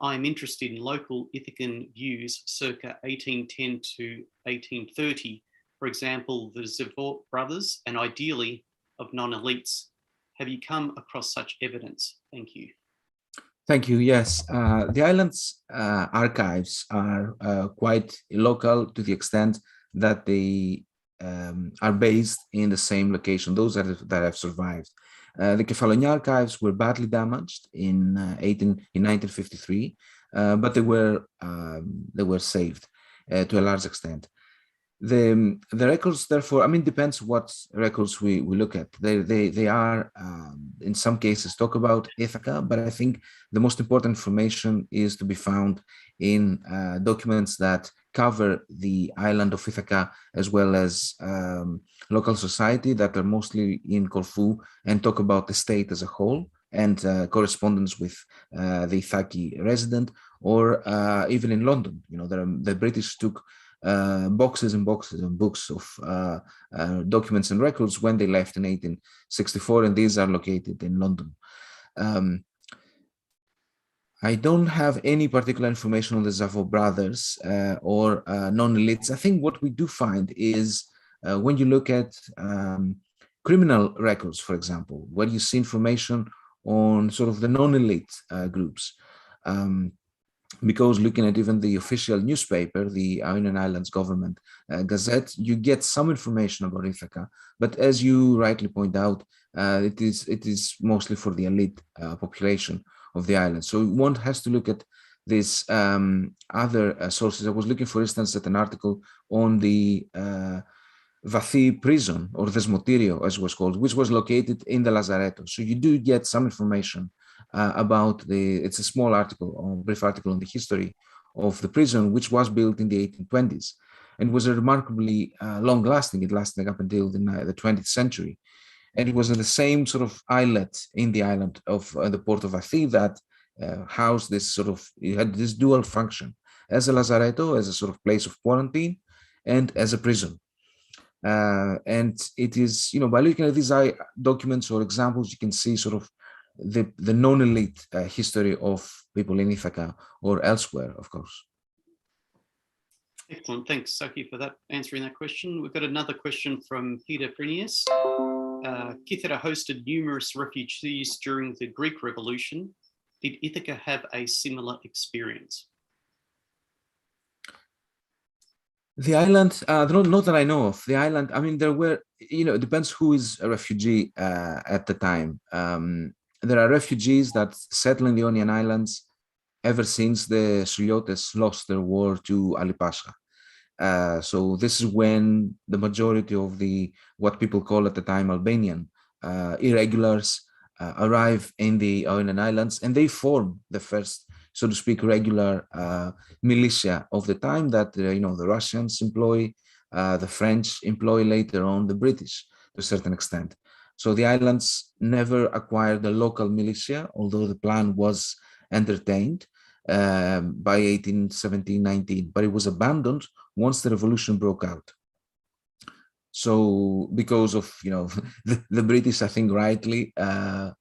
I am interested in local Ithacan views circa 1810 to 1830, for example, the Zevort brothers, and ideally of non-elites. Have you come across such evidence? Thank you. Thank you. Yes, the island's archives are quite local to the extent that they are based in the same location, those that have survived. The Kefalonia archives were badly damaged in 1953, but they were saved to a large extent. The records, therefore, I mean, depends what records we look at. They are, in some cases, talk about Ithaca, but I think the most important information is to be found in documents that cover the island of Ithaca, as well as local society that are mostly in Corfu and talk about the state as a whole, and correspondence with the Ithaki resident, or even in London. The British took boxes and boxes and books of documents and records when they left in 1864, and these are located in London. I don't have any particular information on the Zavo brothers or non-elites. I think what we do find is when you look at criminal records, for example, where you see information on sort of the non-elite groups. Because looking at even the official newspaper, the Ionian Islands Government Gazette, you get some information about Ithaca. But as you rightly point out, it is mostly for the elite population of the island. So one has to look at these other sources. I was looking, for instance, at an article on the Vathi prison, or Desmotirio, as it was called, which was located in the Lazaretto. So you do get some information about it's a small article, a brief article on the history of the prison, which was built in the 1820s and was a remarkably long lasting. It lasted up until the 20th century. And it was in the same sort of islet in the island of the port of Vathi that housed this sort of, it had this dual function as a lazaretto, as a sort of place of quarantine, and as a prison. And it is, by looking at these documents or examples, you can see sort of the non-elite history of people in Ithaca or elsewhere, of course. Excellent. Thanks, Saki, for that answering that question. We've got another question from Peter Prinius. Kythera hosted numerous refugees during the Greek Revolution. Did Ithaca have a similar experience? The island, not that I know of. The island, I mean, there were, it depends who is a refugee at the time. There are refugees that settle in the Ionian Islands ever since the Suliotes lost their war to Ali Pasha. So this is when the majority of the, what people call at the time Albanian irregulars arrive in the Ionian Islands, and they form the first, so to speak, regular militia of the time that, the Russians employ, the French employ later on, the British to a certain extent. So the islands never acquired a local militia, although the plan was entertained by 1817-19, but it was abandoned once the revolution broke out. So because of, the British, I think rightly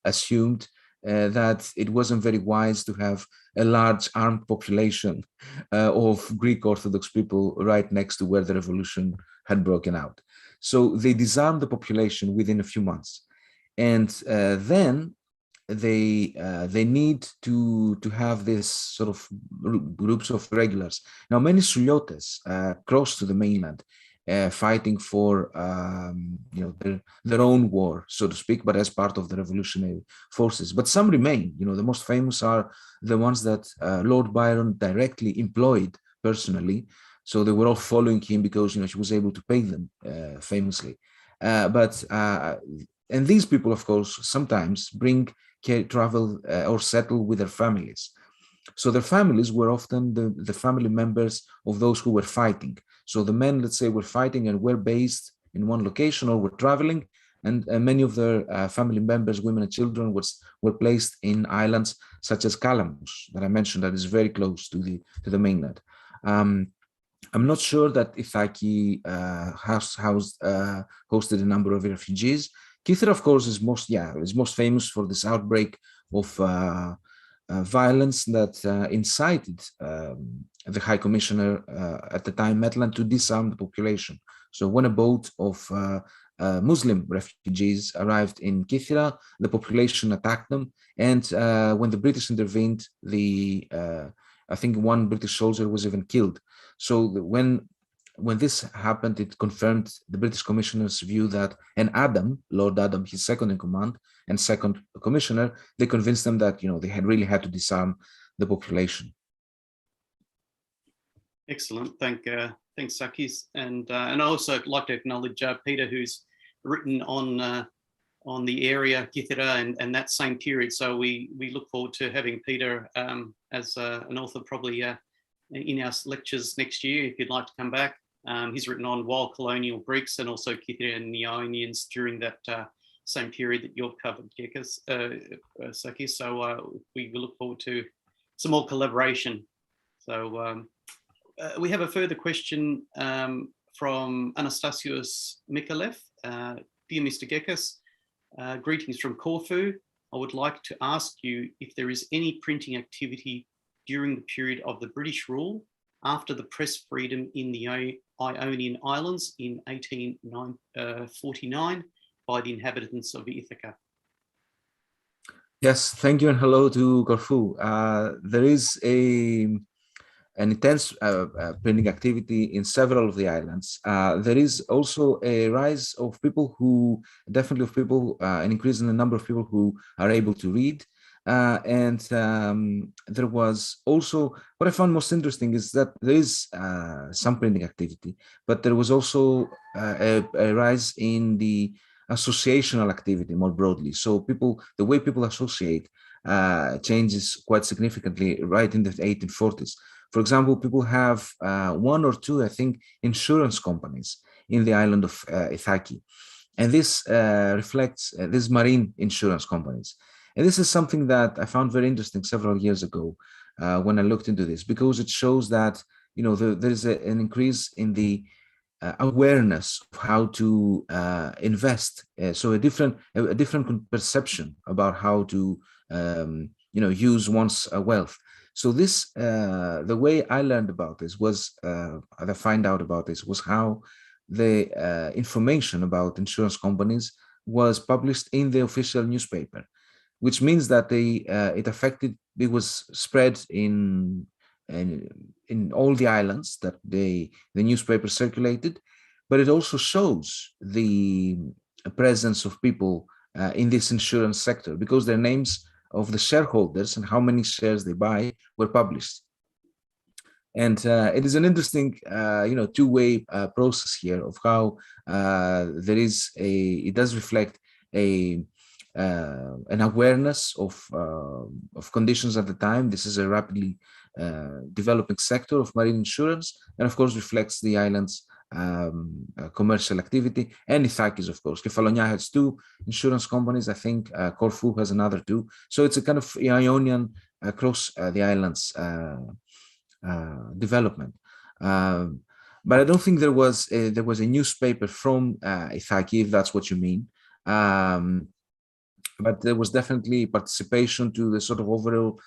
assumed that it wasn't very wise to have a large armed population of Greek Orthodox people right next to where the revolution had broken out. So they disarmed the population within a few months. And then they need to have this sort of groups of regulars. Now, many Suliotes crossed to the mainland, fighting for their own war, so to speak, but as part of the revolutionary forces. But some remain. The most famous are the ones that Lord Byron directly employed personally. So they were all following him because he was able to pay them famously. And these people, of course, sometimes travel or settle with their families. So their families were often the family members of those who were fighting. So the men, let's say, were fighting and were based in one location or were traveling, and many of their family members, women and children, were placed in islands such as Kalam, that I mentioned, that is very close to the mainland. I'm not sure that Ithaki hosted a number of refugees. Kythera, of course, is most famous for this outbreak of violence that incited the High Commissioner at the time, Maitland, to disarm the population. So when a boat of Muslim refugees arrived in Kythera, the population attacked them, and when the British intervened, I think one British soldier was even killed. So when this happened, it confirmed the British Commissioner's view that, and Lord Adam, his second in command and second commissioner, they convinced them that they had really had to disarm the population. Excellent, thanks, Sakis, and I also like to acknowledge Peter, who's written on the area Kythera and that same period. So we look forward to having Peter as an author probably in our lectures next year, if you'd like to come back. He's written on wild colonial Greeks and also Kythera and the Ionians during that same period that you've covered, Gekas, Sakis. So we look forward to some more collaboration. So we have a further question from Anastasios Mikalev. Dear Mr. Gekas, greetings from Corfu. I would like to ask you if there is any printing activity during the period of the British rule after the press freedom in the Ionian Islands in 1849 by the inhabitants of Ithaca. Yes, thank you, and hello to Corfu. There is an intense printing activity in several of the islands. There is also a rise of people an increase in the number of people who are able to read. And there was also, what I found most interesting is that there is some printing activity, but there was also a rise in the associational activity more broadly. So the way people associate changes quite significantly right in the 1840s. For example, people have one or two, I think, insurance companies in the island of Ithaki. And this reflects these marine insurance companies. And this is something that I found very interesting several years ago when I looked into this, because it shows that there is an increase in the awareness of how to invest. So a different perception about how to use one's wealth. So this, the way I learned about this was, I find out about this was how the information about insurance companies was published in the official newspaper, which means that it was spread in all the islands that the newspaper circulated, but it also shows the presence of people in this insurance sector, because their names of the shareholders and how many shares they buy were published. And it is an interesting, two-way process here of how it does reflect an awareness of conditions at the time. This is a rapidly developing sector of marine insurance, and of course reflects the island's commercial activity, and Ithakis, of course. Kefalonia has 2 insurance companies. I think Corfu has another 2. So it's a kind of Ionian across the islands development. But I don't think there was a newspaper from Ithaki, if that's what you mean. But there was definitely participation to the sort of overall,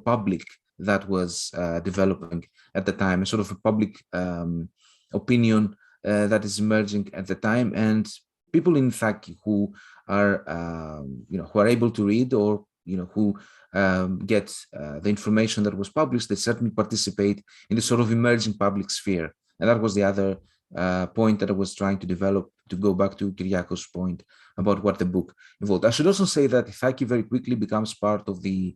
public that was developing at the time, a sort of a public opinion that is emerging at the time, and people in Ithaki who are, who are able to read, or who get the information that was published, they certainly participate in the sort of emerging public sphere. And that was the other point that I was trying to develop, to go back to Kyriakos' point about what the book involved. I should also say that Ithaki very quickly becomes part of the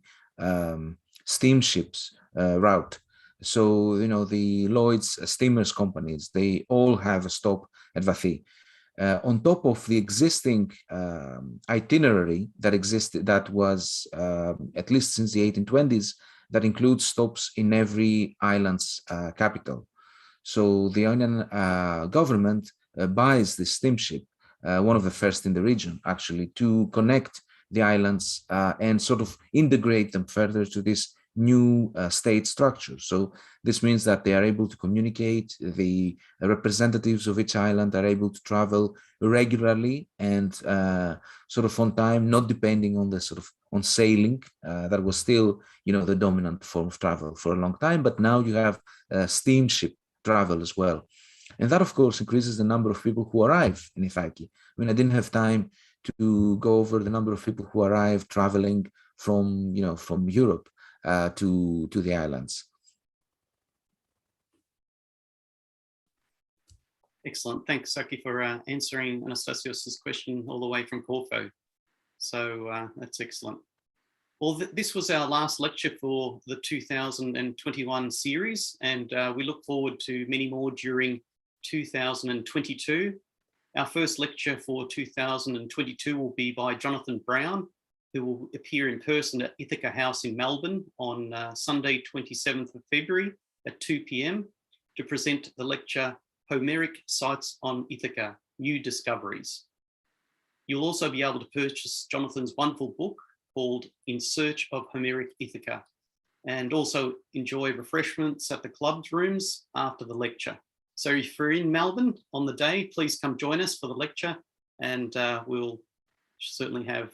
steamships route. So, the Lloyd's steamers companies, they all have a stop at Vathi. On top of the existing itinerary that existed, that was at least since the 1820s, that includes stops in every island's capital. So the Ionian government buys this steamship, one of the first in the region, actually, to connect the islands and sort of integrate them further to this new state structure. So this means that they are able to communicate, the representatives of each island are able to travel regularly and sort of on time, not depending on the sort of on sailing. That was still, the dominant form of travel for a long time, but now you have steamship travel as well. And that, of course, increases the number of people who arrive in Ithaki. I mean, I didn't have time to go over the number of people who arrive traveling from, from Europe to the islands. Excellent. Thanks, Saki, for answering Anastasios' question all the way from Corfu. So that's excellent. Well, this was our last lecture for the 2021 series, and we look forward to many more during 2022. Our first lecture for 2022 will be by Jonathan Brown, who will appear in person at Ithaca House in Melbourne on Sunday, 27th of February at 2 p.m. to present the lecture Homeric Sites on Ithaca, New Discoveries. You'll also be able to purchase Jonathan's wonderful book called In Search of Homeric Ithaca, and also enjoy refreshments at the club's rooms after the lecture. So if you're in Melbourne on the day, please come join us for the lecture, and we'll certainly have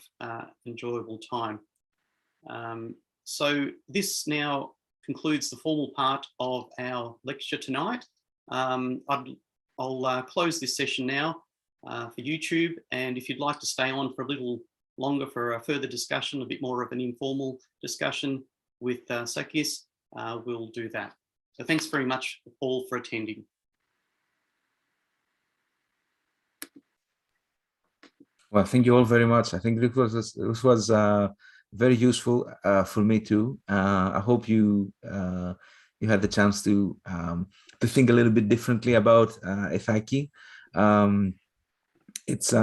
enjoyable time. So this now concludes the formal part of our lecture tonight. I'll close this session now for YouTube, and if you'd like to stay on for a little longer for a further discussion, a bit more of an informal discussion with Sakis, we'll do that. So thanks very much all for attending. Well, thank you all very much. I think this was very useful for me too. I hope you had the chance to think a little bit differently about Ithaki. It's